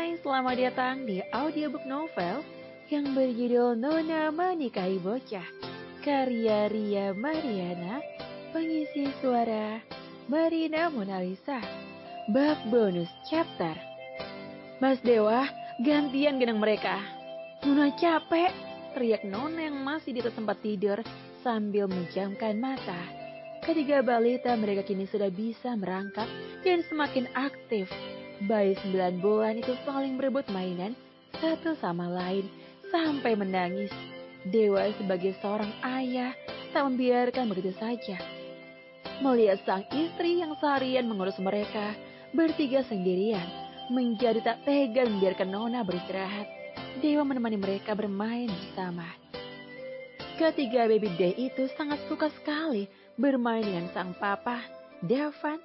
Hai, selamat datang di audiobook novel yang berjudul Nona Menikahi Bocah, karya Ria Mariana, pengisi suara Marina Monalisa. Bab bonus chapter. Mas Dewa, gantian genang mereka. Nona capek, teriak Nona yang masih di atas tempat tidur sambil menjamkan mata. Ketiga balita mereka kini sudah bisa merangkak dan semakin aktif. Bayi 9 bulan itu saling berebut mainan satu sama lain sampai menangis. Dewa sebagai seorang ayah tak membiarkan begitu saja. Melihat sang istri yang seharian mengurus mereka bertiga sendirian, menjadi tak tega membiarkan Nona beristirahat. Dewa menemani mereka bermain bersama. Ketiga baby day itu sangat suka sekali bermain dengan sang papa, Davan.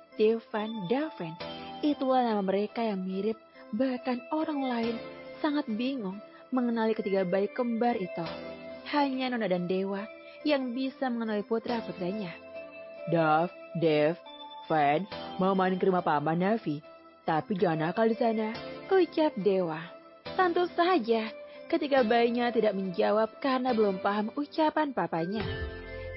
Itulah nama mereka yang mirip, bahkan orang lain sangat bingung mengenali ketiga bayi kembar itu. Hanya Nona dan Dewa yang bisa mengenali putra-putranya. Dev, Van, mau main ke rumah Paman Navi, tapi jangan nakal di sana, ucap Dewa. Tentu saja, ketika bayinya tidak menjawab karena belum paham ucapan papanya.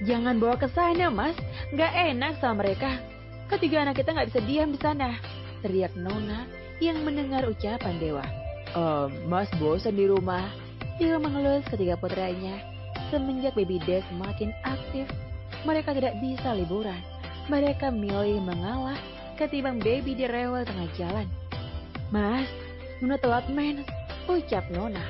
Jangan bawa ke sana, Mas, nggak enak sama mereka. Ketiga anak kita nggak bisa diam di sana, teriak Nona yang mendengar ucapan Dewa. Mas bosan di rumah. Dewa mengelus ketiga putranya. Semenjak baby day semakin aktif, mereka tidak bisa liburan. Mereka milih mengalah ketimbang baby day rewel tengah jalan. Mas, Nona telat mens, ucap Nona.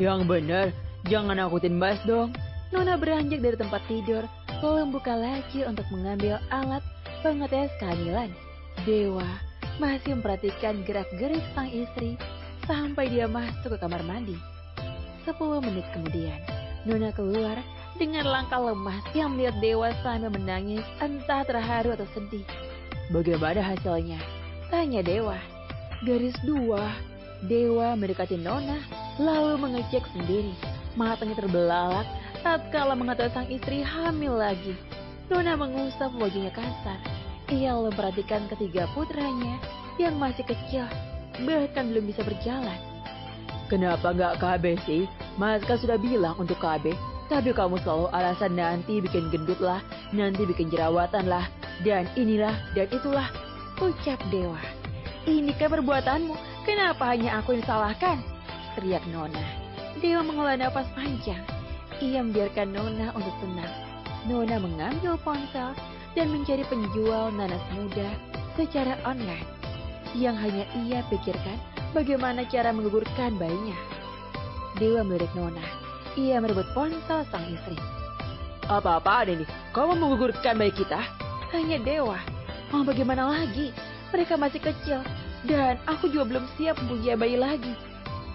Yang bener, jangan nakutin Mas dong. Nona beranjak dari tempat tidur, lalu membuka laci untuk mengambil alat pengetes kehamilan. Dewa masih memperhatikan gerak-gerik sang istri sampai dia masuk ke kamar mandi. 10 menit kemudian, Nona keluar dengan langkah lemas yang melihat Dewa sambil menangis entah terharu atau sedih. Bagaimana hasilnya? Tanya Dewa. Garis 2. Dewa mendekati Nona lalu mengecek sendiri. Matanya terbelalak tatkala mengetahui sang istri hamil lagi. Nona mengusap wajahnya kasar. Ia lalu memperhatikan ketiga putranya yang masih kecil, bahkan belum bisa berjalan. Kenapa nggak KB sih? Mas kan sudah bilang untuk KB, tapi kamu selalu alasan nanti bikin gendut lah, nanti bikin jerawatan lah, dan inilah dan itulah, ucap Dewa. Ini kan perbuatanmu, kenapa hanya aku yang disalahkan? Teriak Nona. Dewa menghela nafas panjang. Ia membiarkan Nona untuk tenang. Nona mengambil ponsel dan menjadi penjual nanas muda secara online. Yang hanya ia pikirkan bagaimana cara menggugurkan bayinya. Dewa melirik Nona. Ia merebut ponsel sang istri. Apa-apaan ini? Kamu menggugurkan bayi kita? Tanya Dewa. Mau bagaimana lagi? Mereka masih kecil dan aku juga belum siap mempunyai bayi lagi.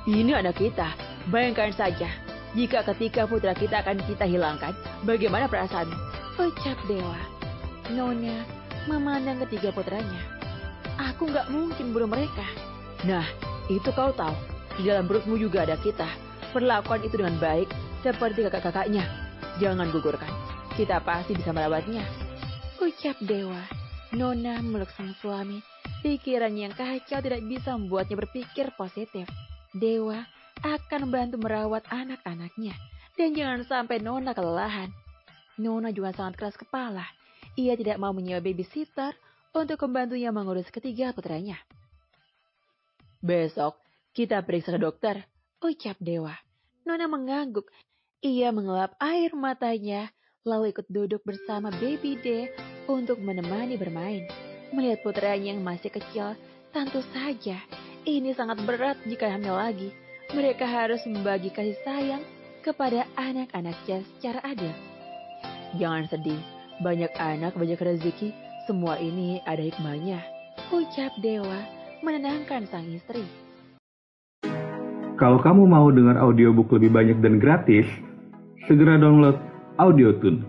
Ini anak kita. Bayangkan saja, jika ketika putra kita akan kita hilangkan, bagaimana perasaanmu? Ucap Dewa. Nona memandang ketiga putranya. Aku nggak mungkin bunuh mereka. Nah, itu kau tahu. Di dalam perutmu juga ada kita. Perlakukan itu dengan baik, seperti kakak-kakaknya. Jangan gugurkan. Kita pasti bisa merawatnya. Ucap Dewa. Nona meluk sang suami. Pikiran yang kacau tidak bisa membuatnya berpikir positif. Dewa akan membantu merawat anak-anaknya. Dan jangan sampai Nona kelelahan. Nona juga sangat keras kepala. Ia tidak mau menyewa babysitter untuk membantunya mengurus ketiga putranya. Besok kita periksa ke dokter, ucap Dewa. Nona mengangguk. Ia mengelap air matanya, lalu ikut duduk bersama baby day untuk menemani bermain. Melihat putranya yang masih kecil, tentu saja ini sangat berat jika hamil lagi. Mereka harus membagi kasih sayang kepada anak-anaknya secara adil. Jangan sedih, banyak anak, banyak rezeki, semua ini ada hikmahnya, ucap Dewa menenangkan sang istri. Kalau kamu mau dengar audiobook lebih banyak dan gratis, segera download Audiotune.